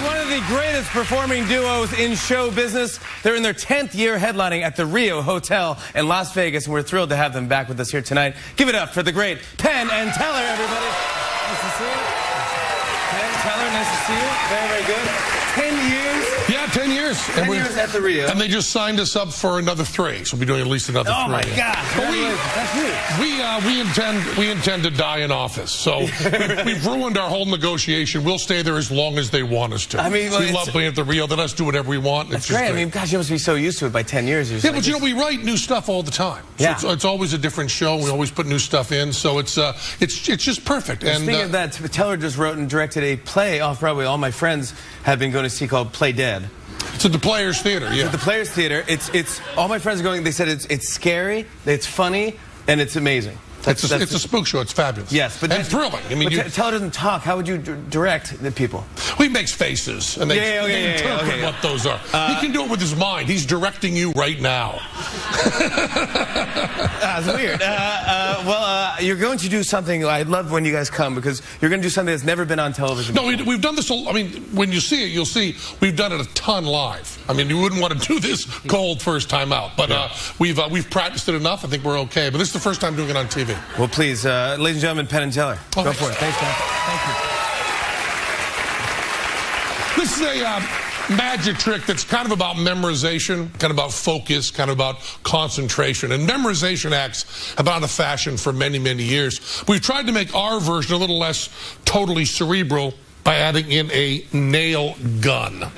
One of the greatest performing duos in show business. They're in their 10th year headlining at the Rio Hotel in Las Vegas, and we're thrilled to have them back with us here tonight. Give it up for the great Penn and Teller, everybody. Nice to see you. Penn, Teller, nice to see you. Very, very good. 10 years? Yeah, 10 years. 10 years at the Rio. And they just signed us up for another 3, so we'll be doing at least another 3. Oh, my gosh. But That's huge. we intend to die in office, so we've ruined our whole negotiation. We'll stay there as long as they want us to. I mean, we love being at the Rio. Let us do whatever we want. That's great. I mean, gosh, you must be so used to it by 10 years. Yeah, but you know, we write new stuff all the time. So yeah. it's always a different show. We always put new stuff in, so it's just perfect. Well, and speaking of that, Teller just wrote and directed a play off-Broadway all my friends have been going to see called Play Dead. It's at the Players Theater, yeah. It's at the Players Theater. It's all my friends are going. They said it's scary, it's funny, and it's amazing. It's a spook show. It's fabulous. Yes, but and thrilling. I mean, Teller doesn't talk. How would you direct the people? Well, he makes faces, and they interpret what those are. He can do it with his mind. He's directing you right now. That's weird. You're going to do something. I love when you guys come because you're going to do something that's never been on television. No, we've done this. I mean, when you see it, you'll see we've done it a ton live. I mean, you wouldn't want to do this cold first time out, but we've practiced it enough. I think we're okay. But this is the first time doing it on TV. Well, please, ladies and gentlemen, Penn and Teller, go for it. Thanks, man. Thank you. This is a magic trick that's kind of about memorization, kind of about focus, kind of about concentration. And memorization acts have been out of fashion for many, many years. We've tried to make our version a little less totally cerebral by adding in a nail gun. And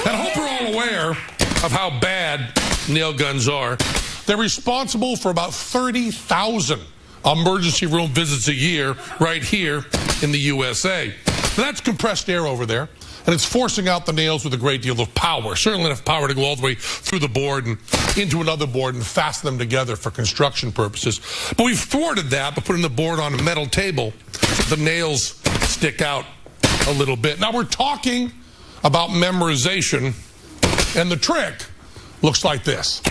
I hope we're all aware of how bad nail guns are. They're responsible for about 30,000 emergency room visits a year right here in the USA. Now, that's compressed air over there, and it's forcing out the nails with a great deal of power. Certainly enough power to go all the way through the board and into another board and fasten them together for construction purposes. But we've thwarted that by putting the board on a metal table so the nails stick out a little bit. Now, we're talking about memorization, and the trick looks like this.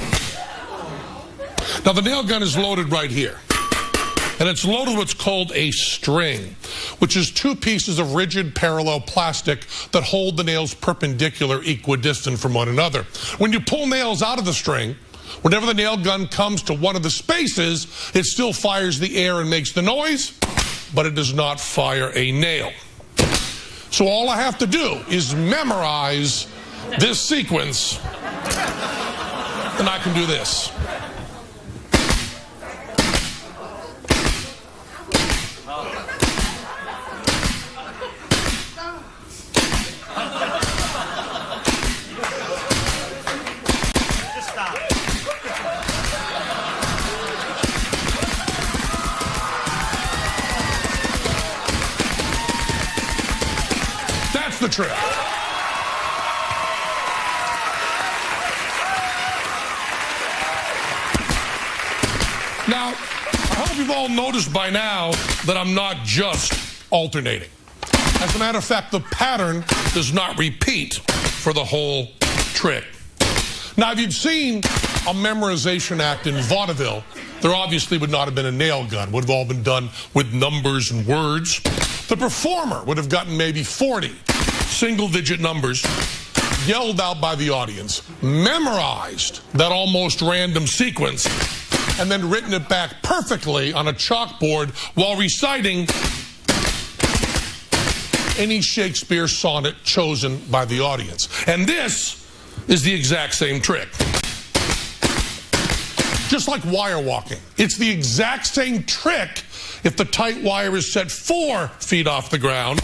Now, the nail gun is loaded right here, and it's loaded with what's called a string, which is 2 pieces of rigid parallel plastic that hold the nails perpendicular, equidistant from one another. When you pull nails out of the string, whenever the nail gun comes to one of the spaces, it still fires the air and makes the noise, but it does not fire a nail. So all I have to do is memorize this sequence, and I can do this. That's the trick. Now, I hope you've all noticed by now that I'm not just alternating. As a matter of fact, the pattern does not repeat for the whole trick. Now, if you'd seen a memorization act in vaudeville, there obviously would not have been a nail gun. It would have all been done with numbers and words. The performer would have gotten maybe 40 single-digit numbers, yelled out by the audience, memorized that almost random sequence, and then written it back perfectly on a chalkboard while reciting any Shakespeare sonnet chosen by the audience. And this is the exact same trick. Just like wire walking. It's the exact same trick if the tight wire is set 4 feet off the ground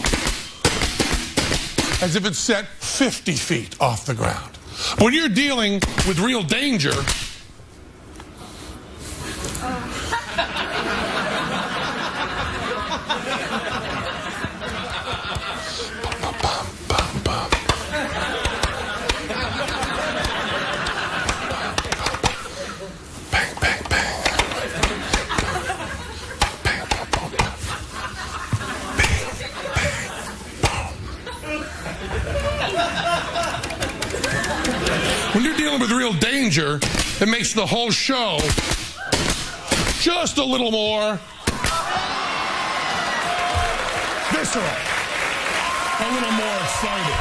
as if it's set 50 feet off the ground. When you're dealing with real danger, when you're dealing with real danger, it makes the whole show just a little more visceral. a little more excited.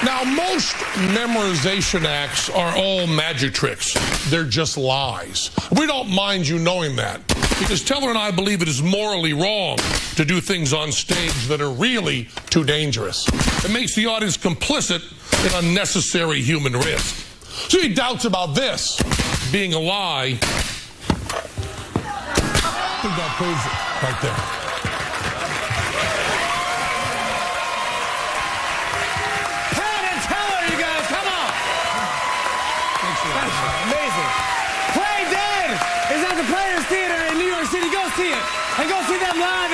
Now, most memorization acts are all magic tricks. They're just lies. We don't mind you knowing that, because Teller and I believe it is morally wrong to do things on stage that are really too dangerous. It makes the audience complicit in unnecessary human risk. So any doubts about this being a lie, I think that proves it right there. Penn and Teller, you guys, come on! That's amazing. Play Dead is at the Players Theater in New York City. Go see it, and go see them live.